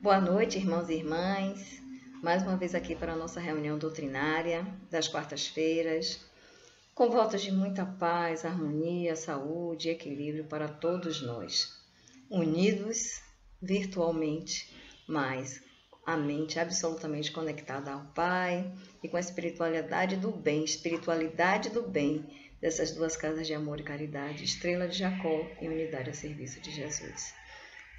Boa noite, irmãos e irmãs. Mais uma vez aqui para a nossa reunião doutrinária das quartas-feiras, com votos de muita paz, harmonia, saúde e equilíbrio para todos nós, unidos virtualmente, mas a mente absolutamente conectada ao Pai e com a espiritualidade do bem dessas duas casas de amor e caridade, Estrela de Jacó e Unidade a Serviço de Jesus.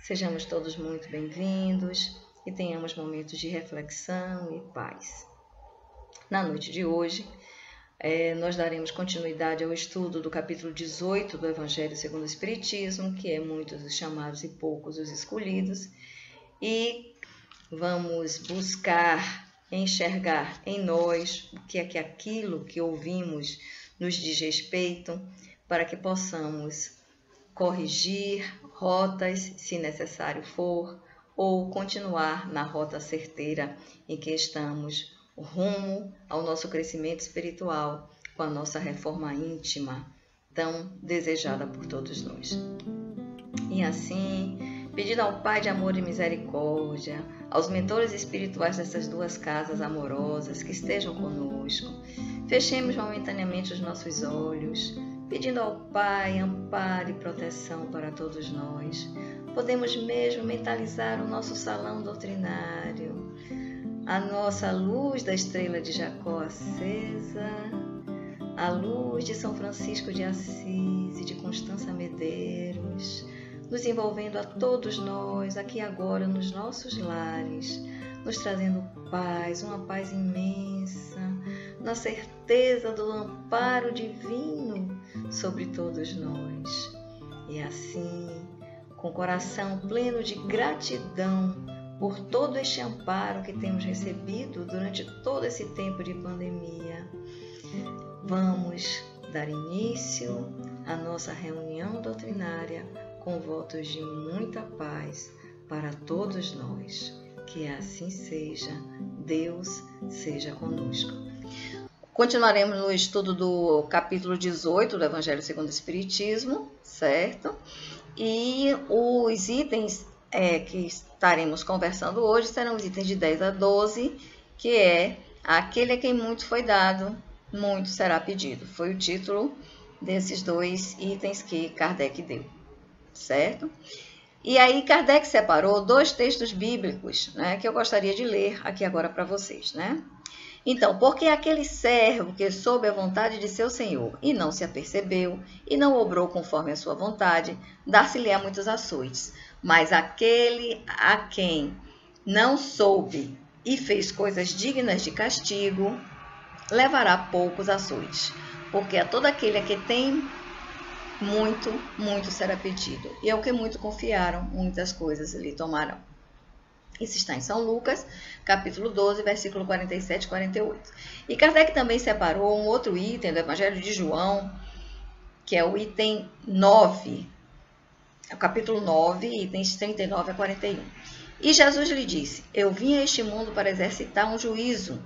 Sejamos todos muito bem-vindos e tenhamos momentos de reflexão e paz. Na noite de hoje, nós daremos continuidade ao estudo do capítulo 18 do Evangelho segundo o Espiritismo, que é muitos os chamados e poucos os escolhidos, e vamos buscar enxergar em nós o que é que aquilo que ouvimos nos diz respeito, para que possamos corrigir rotas, se necessário for, ou continuar na rota certeira em que estamos, rumo ao nosso crescimento espiritual, com a nossa reforma íntima, tão desejada por todos nós. E assim, pedindo ao Pai de amor e misericórdia, aos mentores espirituais dessas duas casas amorosas que estejam conosco, fechemos momentaneamente os nossos olhos, pedindo ao Pai amparo e proteção para todos nós. Podemos mesmo mentalizar o nosso salão doutrinário, a nossa luz da Estrela de Jacó acesa, a luz de São Francisco de Assis e de Constança Medeiros, nos envolvendo a todos nós, aqui agora, nos nossos lares, nos trazendo paz, uma paz imensa, na certeza do amparo divino sobre todos nós. E assim, com o coração pleno de gratidão por todo este amparo que temos recebido durante todo esse tempo de pandemia, vamos dar início à nossa reunião doutrinária com votos de muita paz para todos nós. Que assim seja, Deus seja conosco. Continuaremos no estudo do capítulo 18 do Evangelho segundo o Espiritismo, certo? E os itens que estaremos conversando hoje serão os itens de 10 a 12, que é aquele a quem muito foi dado, muito será pedido. Foi o título desses dois itens que Kardec deu, certo? E aí Kardec separou dois textos bíblicos, né, que eu gostaria de ler aqui agora para vocês, né? Então, porque aquele servo que soube a vontade de seu senhor e não se apercebeu e não obrou conforme a sua vontade, dar-se-lhe-á muitos açoites. Mas aquele a quem não soube e fez coisas dignas de castigo, levará poucos açoites. Porque a todo aquele a que tem muito, muito será pedido. E ao que muito confiaram, muitas coisas lhe tomarão. Isso está em São Lucas, capítulo 12, versículo 47 e 48. E Kardec também separou um outro item do Evangelho de João, que é o item 9, é o capítulo 9, itens 39 a 41. E Jesus lhe disse: eu vim a este mundo para exercitar um juízo,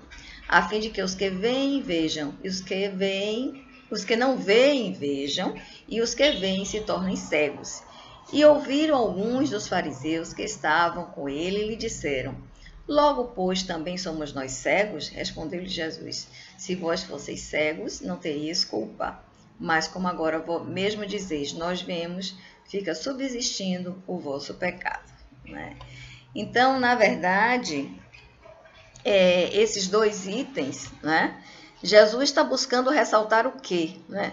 a fim de que os que veem vejam, e os que não veem vejam, e os que veem se tornem cegos. E ouviram alguns dos fariseus que estavam com ele e lhe disseram: logo, pois, também somos nós cegos? Respondeu-lhe Jesus: se vós fosseis cegos, não teríeis culpa. Mas como agora mesmo dizeis, nós vemos, fica subsistindo o vosso pecado. Né? Então, na verdade, esses dois itens, né, Jesus está buscando ressaltar o quê? Né?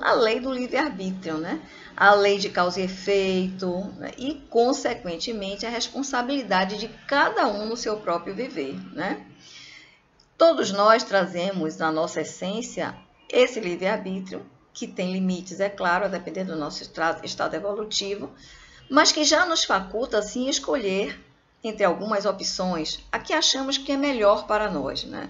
A lei do livre-arbítrio, né? A lei de causa e efeito, né? E, consequentemente, a responsabilidade de cada um no seu próprio viver. Né? Todos nós trazemos na nossa essência esse livre-arbítrio, que tem limites, é claro, a depender do nosso estado evolutivo, mas que já nos faculta, sim, escolher entre algumas opções a que achamos que é melhor para nós. Né?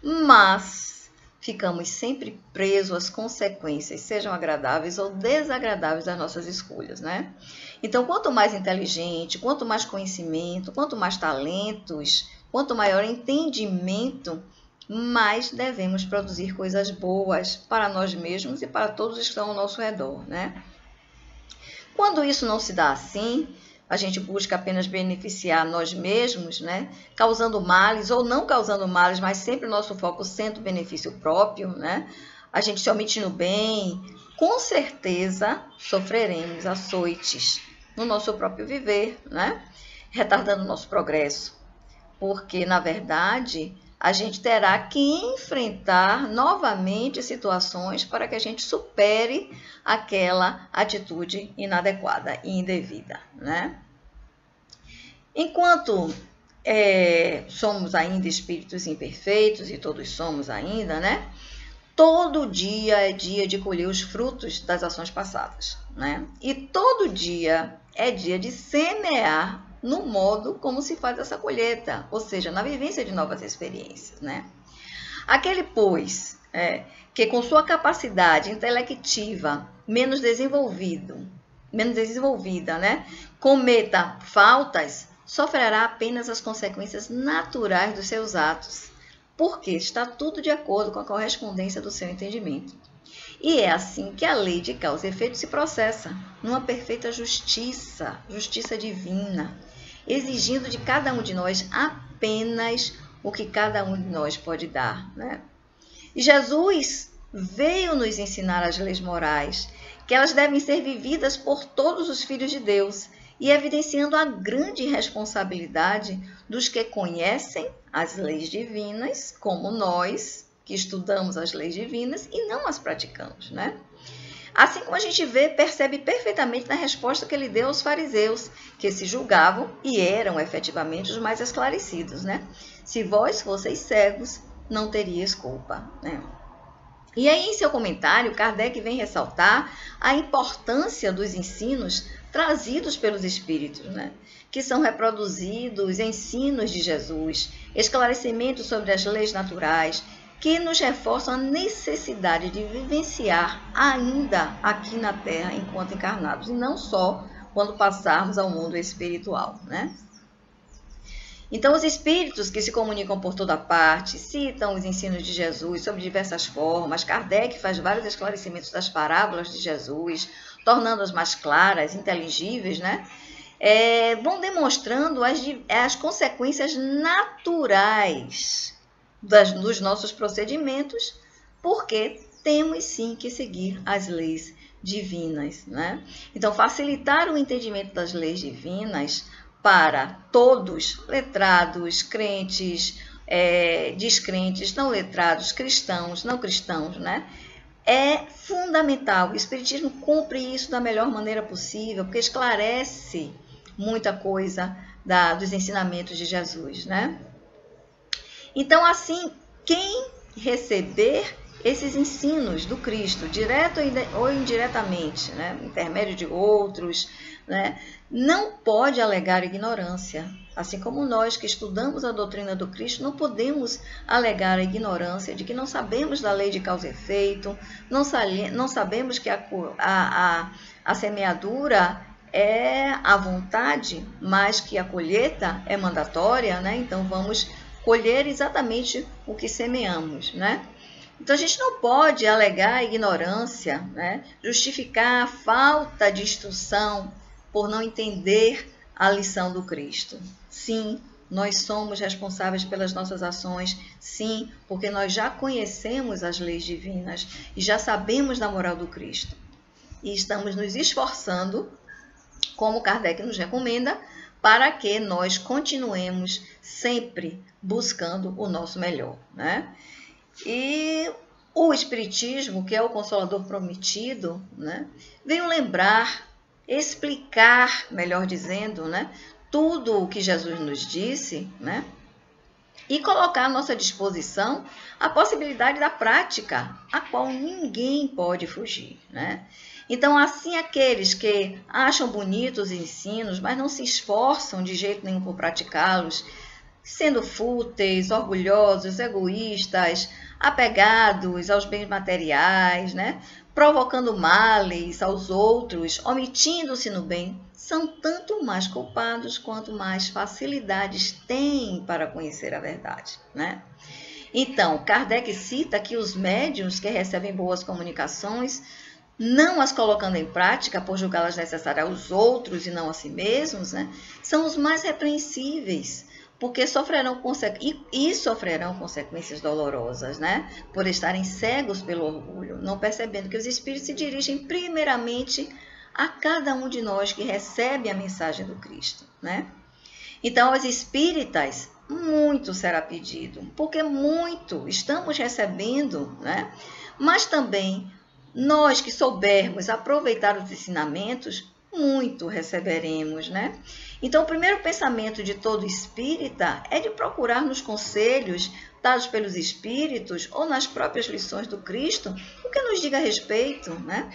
Mas ficamos sempre presos às consequências, sejam agradáveis ou desagradáveis das nossas escolhas, né? Então, quanto mais inteligente, quanto mais conhecimento, quanto mais talentos, quanto maior entendimento, mais devemos produzir coisas boas para nós mesmos e para todos que estão ao nosso redor, né? Quando isso não se dá assim, a gente busca apenas beneficiar nós mesmos, né? Causando males ou não causando males, mas sempre o nosso foco sendo benefício próprio, né? A gente se omitindo bem, com certeza sofreremos açoites no nosso próprio viver, né? Retardando o nosso progresso. Porque, na verdade, a gente terá que enfrentar novamente situações para que a gente supere aquela atitude inadequada e indevida, né? Enquanto somos ainda espíritos imperfeitos, e todos somos ainda, né? Todo dia é dia de colher os frutos das ações passadas, né? E todo dia é dia de semear no modo como se faz essa colheita, ou seja, na vivência de novas experiências, né? Aquele, pois, que com sua capacidade intelectiva menos desenvolvida, né, cometa faltas, sofrerá apenas as consequências naturais dos seus atos, porque está tudo de acordo com a correspondência do seu entendimento. E é assim que a lei de causa e efeito se processa, numa perfeita justiça divina, exigindo de cada um de nós apenas o que cada um de nós pode dar, né? E Jesus veio nos ensinar as leis morais, que elas devem ser vividas por todos os filhos de Deus, e evidenciando a grande responsabilidade dos que conhecem as leis divinas, como nós, que estudamos as leis divinas e não as praticamos, né? Assim como a gente percebe perfeitamente na resposta que ele deu aos fariseus, que se julgavam e eram efetivamente os mais esclarecidos, né? Se vós fosseis cegos, não teríeis culpa, né? E aí, em seu comentário, Kardec vem ressaltar a importância dos ensinos trazidos pelos Espíritos, né? Que são reproduzidos ensinos de Jesus, esclarecimentos sobre as leis naturais, que nos reforçam a necessidade de vivenciar ainda aqui na Terra enquanto encarnados, e não só quando passarmos ao mundo espiritual, né? Então, os espíritos que se comunicam por toda parte, citam os ensinos de Jesus sob diversas formas. Kardec faz vários esclarecimentos das parábolas de Jesus, tornando-as mais claras, inteligíveis, né? Vão demonstrando as consequências naturais dos nossos procedimentos, porque temos sim que seguir as leis divinas, né? Então, facilitar o entendimento das leis divinas para todos, letrados, crentes, descrentes, não letrados, cristãos, não cristãos, né? É fundamental. O Espiritismo cumpre isso da melhor maneira possível, porque esclarece muita coisa dos ensinamentos de Jesus, né? Então, assim, quem receber esses ensinos do Cristo, direto ou indiretamente, né, intermédio de outros, né, não pode alegar ignorância. Assim como nós que estudamos a doutrina do Cristo, não podemos alegar a ignorância de que não sabemos da lei de causa e efeito, não sabemos que a semeadura é à vontade, mas que a colheita é mandatória, né? Então vamos colher exatamente o que semeamos, né? Então, a gente não pode alegar ignorância, né? Justificar a falta de instrução por não entender a lição do Cristo. Sim, nós somos responsáveis pelas nossas ações, sim, porque nós já conhecemos as leis divinas e já sabemos da moral do Cristo. E estamos nos esforçando, como Kardec nos recomenda, para que nós continuemos sempre buscando o nosso melhor, né? E o Espiritismo, que é o Consolador prometido, né, veio lembrar, explicar, melhor dizendo, né, tudo o que Jesus nos disse, né, e colocar à nossa disposição a possibilidade da prática, a qual ninguém pode fugir, né? Então, assim, aqueles que acham bonitos os ensinos, mas não se esforçam de jeito nenhum por praticá-los, sendo fúteis, orgulhosos, egoístas, apegados aos bens materiais, né? Provocando males aos outros, omitindo-se no bem, são tanto mais culpados quanto mais facilidades têm para conhecer a verdade, né? Então, Kardec cita que os médiuns que recebem boas comunicações não as colocando em prática por julgá-las necessárias aos outros e não a si mesmos, né, são os mais repreensíveis, porque sofrerão consequências dolorosas, né, por estarem cegos pelo orgulho, não percebendo que os espíritos se dirigem primeiramente a cada um de nós que recebe a mensagem do Cristo, né? Então, aos espíritas, muito será pedido, porque muito estamos recebendo, né? Mas também nós que soubermos aproveitar os ensinamentos, muito receberemos, né? Então, o primeiro pensamento de todo espírita é de procurar nos conselhos dados pelos espíritos ou nas próprias lições do Cristo o que nos diga a respeito, né?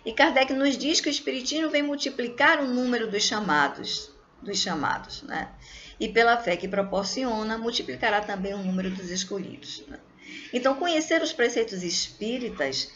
E Kardec nos diz que o espiritismo vem multiplicar o número dos chamados, né? E pela fé que proporciona, multiplicará também o número dos escolhidos, né? Então, conhecer os preceitos espíritas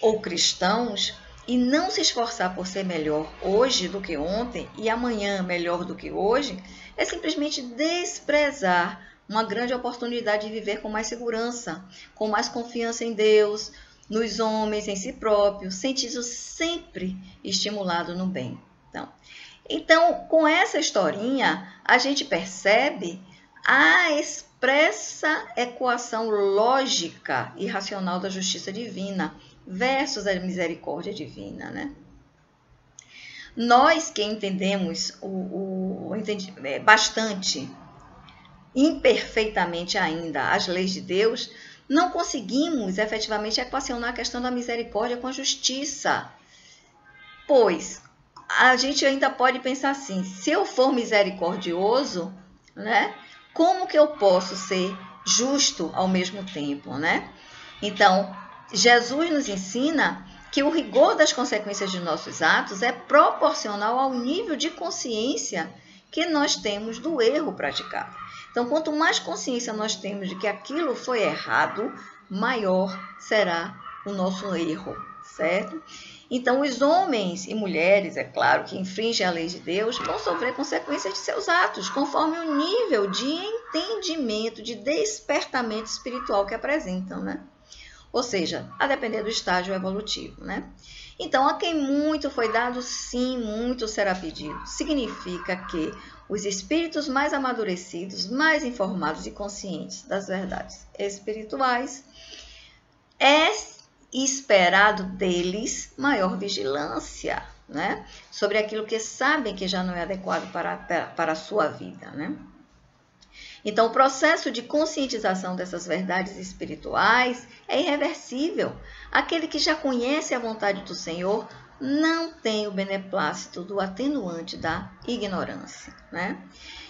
ou cristãos e não se esforçar por ser melhor hoje do que ontem e amanhã melhor do que hoje, é simplesmente desprezar uma grande oportunidade de viver com mais segurança, com mais confiança em Deus, nos homens, em si próprio, sentindo sempre estimulado no bem. Então, com essa historinha, a gente percebe a expressa equação lógica e racional da justiça divina versus a misericórdia divina, né? Nós que entendemos bastante, imperfeitamente ainda, as leis de Deus, não conseguimos efetivamente equacionar a questão da misericórdia com a justiça. Pois a gente ainda pode pensar assim, se eu for misericordioso, né, como que eu posso ser justo ao mesmo tempo, né? Então, Jesus nos ensina que o rigor das consequências de nossos atos é proporcional ao nível de consciência que nós temos do erro praticado. Então, quanto mais consciência nós temos de que aquilo foi errado, maior será o nosso erro, certo? Então, os homens e mulheres, é claro, que infringem a lei de Deus, vão sofrer consequências de seus atos, conforme o nível de entendimento, de despertamento espiritual que apresentam, né? Ou seja, a depender do estágio evolutivo, né? Então, a quem muito foi dado, sim, muito será pedido. Significa que os espíritos mais amadurecidos, mais informados e conscientes das verdades espirituais, é esperado deles maior vigilância, né? Sobre aquilo que sabem que já não é adequado para a sua vida, né? Então, o processo de conscientização dessas verdades espirituais é irreversível. Aquele que já conhece a vontade do Senhor não tem o beneplácito do atenuante da ignorância, né?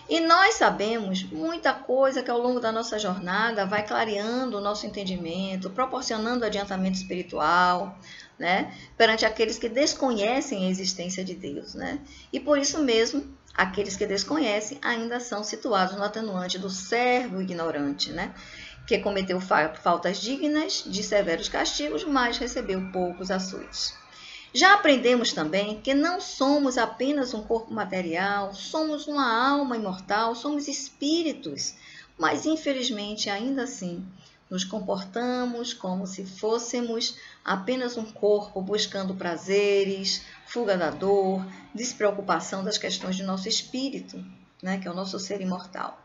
E nós sabemos muita coisa que ao longo da nossa jornada vai clareando o nosso entendimento, proporcionando adiantamento espiritual, né? Perante aqueles que desconhecem a existência de Deus, né? E por isso mesmo, aqueles que desconhecem ainda são situados no atenuante do servo ignorante, né? Que cometeu faltas dignas de severos castigos, mas recebeu poucos açoites. Já aprendemos também que não somos apenas um corpo material, somos uma alma imortal, somos espíritos, mas infelizmente ainda assim nos comportamos como se fôssemos apenas um corpo buscando prazeres, fuga da dor, despreocupação das questões de nosso espírito, né, que é o nosso ser imortal.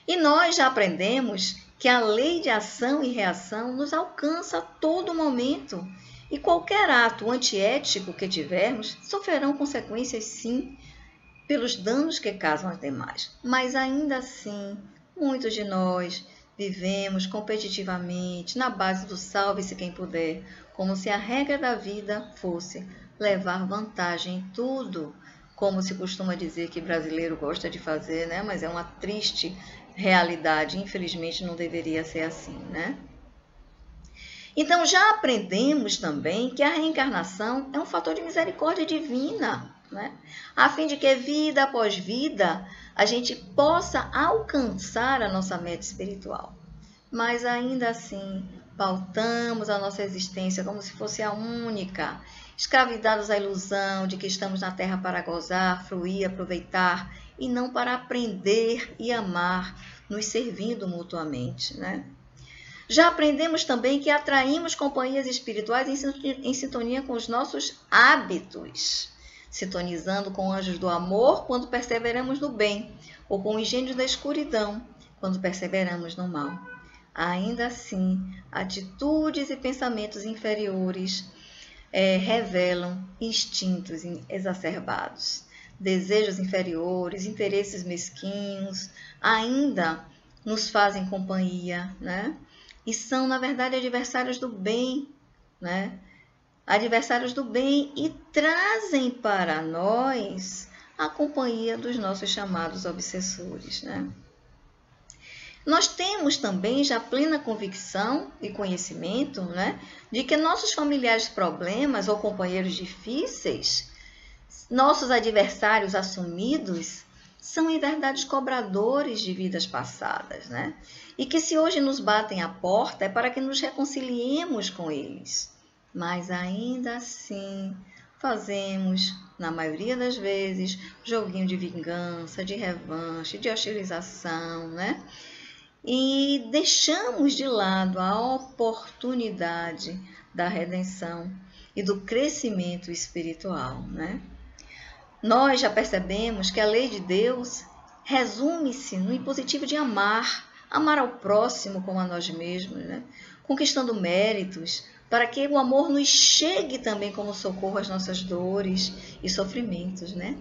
E nós já aprendemos que a lei de ação e reação nos alcança a todo momento. E qualquer ato antiético que tivermos sofrerão consequências, sim, pelos danos que causam aos demais. Mas ainda assim, muitos de nós vivemos competitivamente na base do salve-se quem puder, como se a regra da vida fosse levar vantagem em tudo, como se costuma dizer que brasileiro gosta de fazer, né? Mas é uma triste realidade, infelizmente não deveria ser assim, né? Então, já aprendemos também que a reencarnação é um fator de misericórdia divina, né? A fim de que vida após vida a gente possa alcançar a nossa meta espiritual. Mas ainda assim, pautamos a nossa existência como se fosse a única, escravizados à ilusão de que estamos na Terra para gozar, fruir, aproveitar, e não para aprender e amar, nos servindo mutuamente, né? Já aprendemos também que atraímos companhias espirituais em sintonia com os nossos hábitos, sintonizando com anjos do amor quando perseveramos no bem, ou com os gênios da escuridão quando perseveramos no mal. Ainda assim, atitudes e pensamentos inferiores revelam instintos exacerbados, desejos inferiores, interesses mesquinhos, ainda nos fazem companhia, né? E são, na verdade, adversários do bem, né? Adversários do bem e trazem para nós a companhia dos nossos chamados obsessores, né? Nós temos também já plena convicção e conhecimento, né, de que nossos familiares problemas ou companheiros difíceis, nossos adversários assumidos, são em verdade cobradores de vidas passadas, né? E que se hoje nos batem à porta é para que nos reconciliemos com eles. Mas ainda assim fazemos, na maioria das vezes, joguinho de vingança, de revanche, de hostilização, né? E deixamos de lado a oportunidade da redenção e do crescimento espiritual, né? Nós já percebemos que a lei de Deus resume-se no impositivo de amar ao próximo como a nós mesmos, né? Conquistando méritos para que o amor nos chegue também como socorro às nossas dores e sofrimentos, né?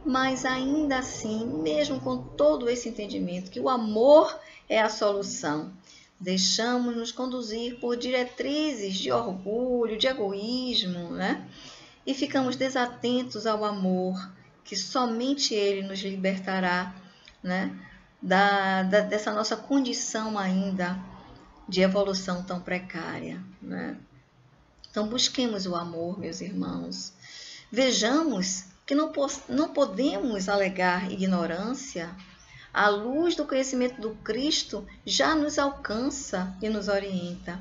Mas ainda assim, mesmo com todo esse entendimento que o amor é a solução, deixamos-nos conduzir por diretrizes de orgulho, de egoísmo, né? E ficamos desatentos ao amor, que somente Ele nos libertará, né? Dessa nossa condição ainda de evolução tão precária, né? Então, busquemos o amor, meus irmãos. Vejamos que não podemos alegar ignorância. A luz do conhecimento do Cristo já nos alcança e nos orienta.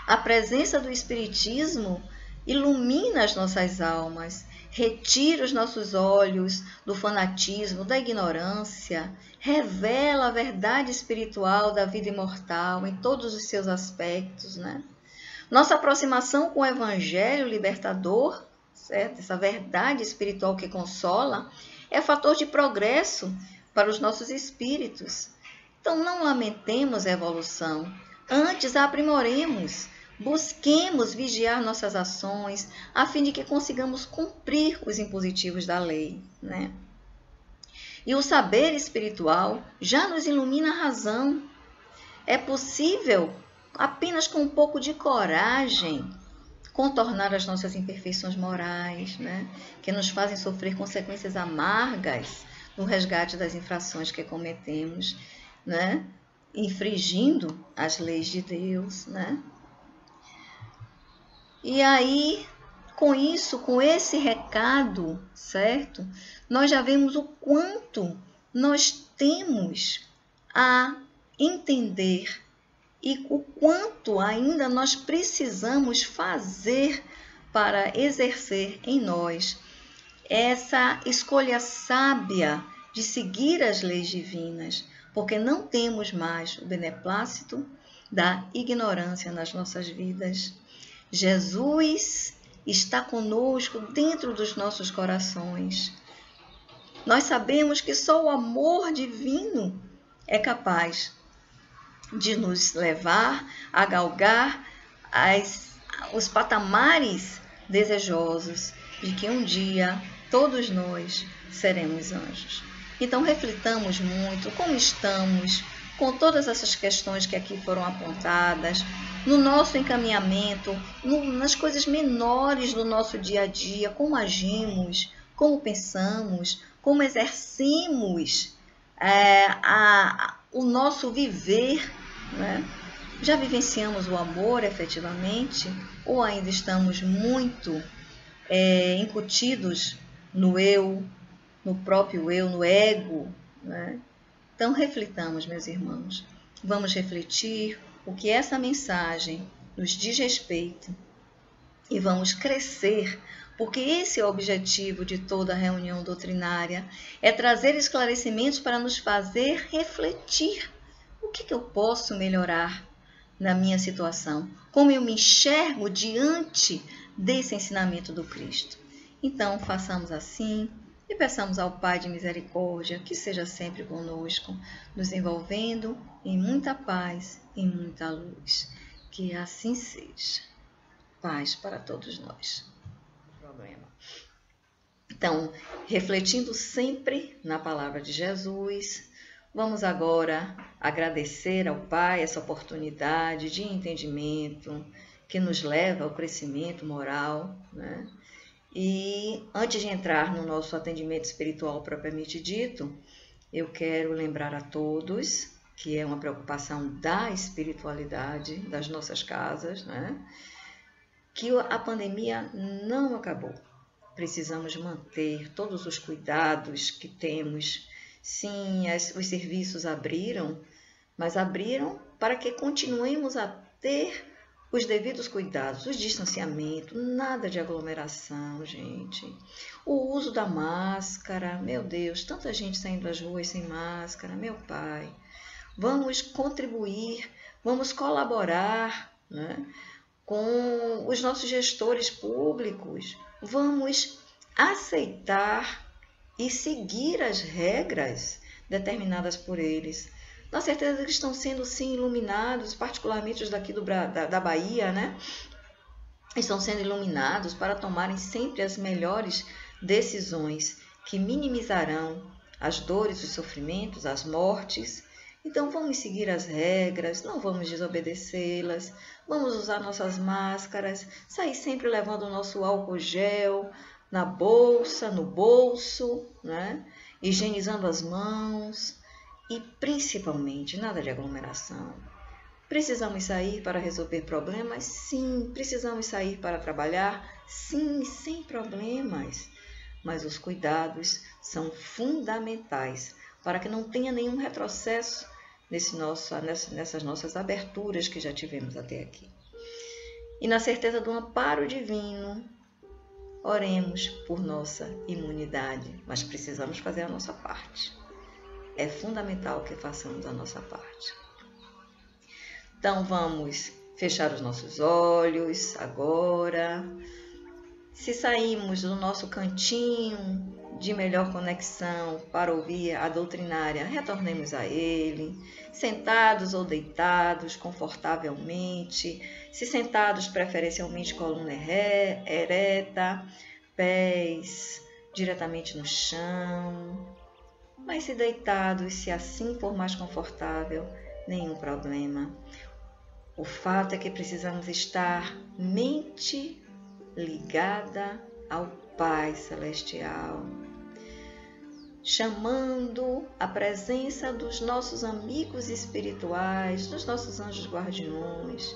A presença do Espiritismo ilumina as nossas almas, retira os nossos olhos do fanatismo, da ignorância, revela a verdade espiritual da vida imortal em todos os seus aspectos, né? Nossa aproximação com o Evangelho libertador, certo? Essa verdade espiritual que consola, é fator de progresso para os nossos espíritos. Então, não lamentemos a evolução, antes a aprimoremos, busquemos vigiar nossas ações, a fim de que consigamos cumprir os impositivos da lei, né? E o saber espiritual já nos ilumina a razão. É possível, apenas com um pouco de coragem, contornar as nossas imperfeições morais, né? Que nos fazem sofrer consequências amargas no resgate das infrações que cometemos, né? Infringindo as leis de Deus, né? E aí, com isso, com esse recado, certo? Nós já vemos o quanto nós temos a entender e o quanto ainda nós precisamos fazer para exercer em nós essa escolha sábia de seguir as leis divinas, porque não temos mais o beneplácito da ignorância nas nossas vidas. Jesus está conosco dentro dos nossos corações. Nós sabemos que só o amor divino é capaz de nos levar a galgar os patamares desejosos de que um dia todos nós seremos anjos. Então, reflitamos muito como estamos com todas essas questões que aqui foram apontadas, no nosso encaminhamento, nas coisas menores do nosso dia a dia, como agimos, como pensamos, como exercemos o nosso viver, né? Já vivenciamos o amor efetivamente ou ainda estamos muito incutidos no eu, no próprio eu, no ego, né? Então, reflitamos, meus irmãos. Vamos refletir o que essa mensagem nos diz respeito e vamos crescer, porque esse é o objetivo de toda a reunião doutrinária, é trazer esclarecimentos para nos fazer refletir. O que eu posso melhorar na minha situação, como eu me enxergo diante desse ensinamento do Cristo. Então, façamos assim e peçamos ao Pai de misericórdia que seja sempre conosco, nos envolvendo em muita paz e muita luz. Que assim seja. Paz para todos nós. Problema. Então, refletindo sempre na palavra de Jesus, vamos agora agradecer ao Pai essa oportunidade de entendimento que nos leva ao crescimento moral, né? E antes de entrar no nosso atendimento espiritual propriamente dito, eu quero lembrar a todos que é uma preocupação da espiritualidade das nossas casas, né? Que a pandemia não acabou. Precisamos manter todos os cuidados que temos. Sim, os serviços abriram, mas abriram para que continuemos a ter os devidos cuidados, o distanciamento, nada de aglomeração, gente. O uso da máscara, meu Deus, tanta gente saindo às ruas sem máscara, meu Pai. Vamos contribuir, vamos colaborar, né, com os nossos gestores públicos. Vamos aceitar e seguir as regras determinadas por eles. Na certeza de que estão sendo, sim, iluminados, particularmente os daqui da Bahia, né? Estão sendo iluminados para tomarem sempre as melhores decisões que minimizarão as dores, os sofrimentos, as mortes. Então, vamos seguir as regras, não vamos desobedecê-las, vamos usar nossas máscaras, sair sempre levando o nosso álcool gel na bolsa, no bolso, né? Higienizando as mãos. E, principalmente, nada de aglomeração. Precisamos sair para resolver problemas? Sim. Precisamos sair para trabalhar? Sim, sem problemas. Mas os cuidados são fundamentais para que não tenha nenhum retrocesso nessas nossas aberturas que já tivemos até aqui. E na certeza do amparo divino, oremos por nossa imunidade, mas precisamos fazer a nossa parte. É fundamental que façamos a nossa parte. Então, vamos fechar os nossos olhos agora. Se saímos do nosso cantinho de melhor conexão para ouvir a doutrinária, retornemos a ele, sentados ou deitados, confortavelmente. Se sentados, preferencialmente coluna ereta, pés diretamente no chão. Mas se deitados, se assim for mais confortável, nenhum problema. O fato é que precisamos estar mente ligada ao Pai Celestial, chamando a presença dos nossos amigos espirituais, dos nossos anjos guardiões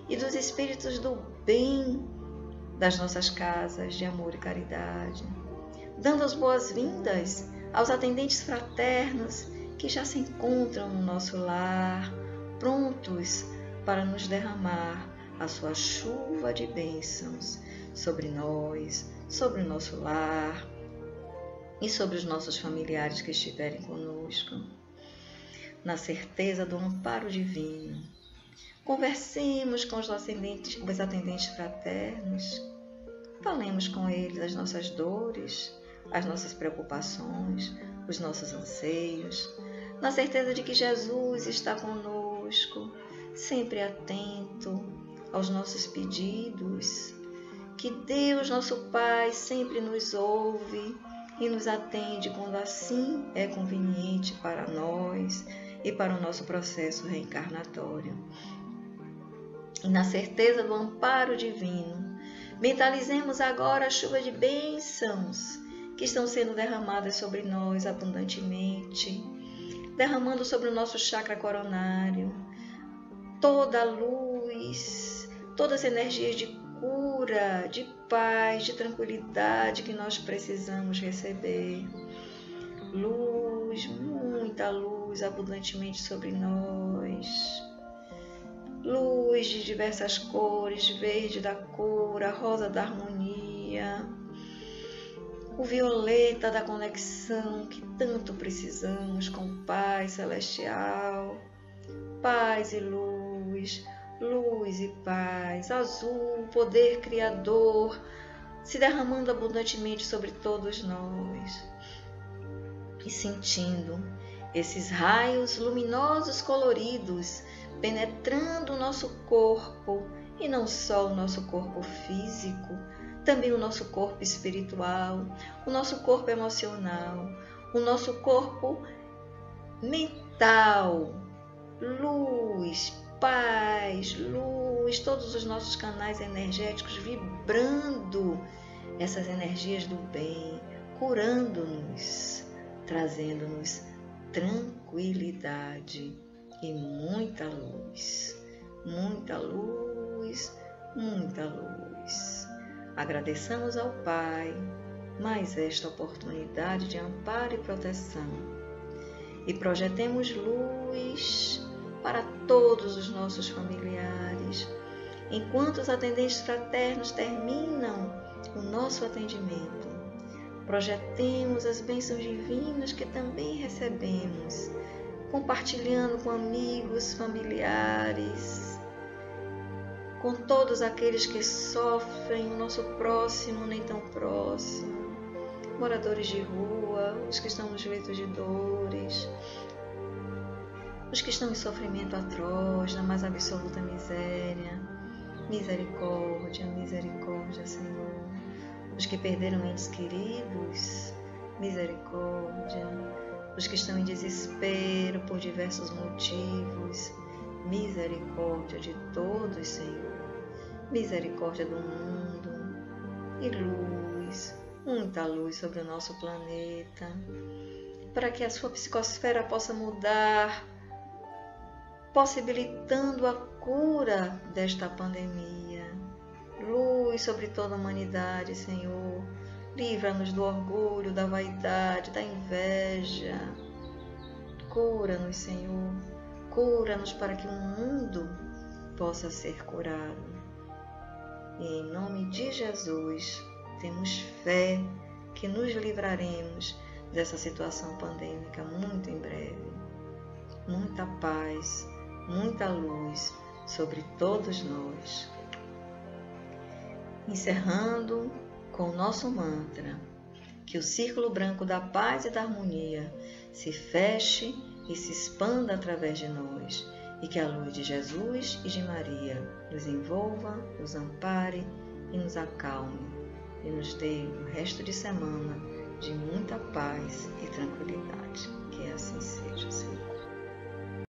e dos espíritos do bem das nossas casas de amor e caridade, dando as boas-vindas aos atendentes fraternos que já se encontram no nosso lar, prontos para nos derramar a sua chuva de bênçãos sobre nós, sobre o nosso lar e sobre os nossos familiares que estiverem conosco. Na certeza do amparo divino, conversemos com os atendentes fraternos, falemos com eles as nossas dores, as nossas preocupações, os nossos anseios, na certeza de que Jesus está conosco, sempre atento aos nossos pedidos, que Deus, nosso Pai, sempre nos ouve e nos atende quando assim é conveniente para nós e para o nosso processo reencarnatório. E na certeza do amparo divino, mentalizemos agora a chuva de bênçãos que estão sendo derramadas sobre nós abundantemente, derramando sobre o nosso chakra coronário toda a luz, todas as energias de cura, de paz, de tranquilidade que nós precisamos receber. Luz, muita luz abundantemente sobre nós. Luz de diversas cores, verde da cura, rosa da harmonia, o violeta da conexão que tanto precisamos com o Pai Celestial. Paz e luz, luz e paz, azul, poder criador, se derramando abundantemente sobre todos nós. E sentindo esses raios luminosos coloridos penetrando o nosso corpo, e não só o nosso corpo físico, também o nosso corpo espiritual, o nosso corpo emocional, o nosso corpo mental, luz, paz, luz, todos os nossos canais energéticos vibrando essas energias do bem, curando-nos, trazendo-nos tranquilidade e muita luz, muita luz, muita luz. Agradeçamos ao Pai mais esta oportunidade de amparo e proteção e projetemos luz para todos os nossos familiares, enquanto os atendentes fraternos terminam o nosso atendimento. Projetemos as bênçãos divinas que também recebemos, compartilhando com amigos, familiares, com todos aqueles que sofrem, o nosso próximo, nem tão próximo, moradores de rua, os que estão nos leitos de dores, os que estão em sofrimento atroz, na mais absoluta miséria. Misericórdia, misericórdia, Senhor. Os que perderam entes queridos, misericórdia. Os que estão em desespero por diversos motivos, misericórdia de todos, Senhor. Misericórdia do mundo e luz, muita luz sobre o nosso planeta, para que a sua psicosfera possa mudar, possibilitando a cura desta pandemia. Luz sobre toda a humanidade, Senhor. Livra-nos do orgulho, da vaidade, da inveja. Cura-nos, Senhor. Cura-nos para que o mundo possa ser curado. E em nome de Jesus, temos fé que nos livraremos dessa situação pandêmica muito em breve. Muita paz, muita luz sobre todos nós. Encerrando com o nosso mantra, que o círculo branco da paz e da harmonia se feche e se expanda através de nós, e que a luz de Jesus e de Maria nos envolva, nos ampare e nos acalme, e nos dê um resto de semana de muita paz e tranquilidade. Que assim seja, Senhor.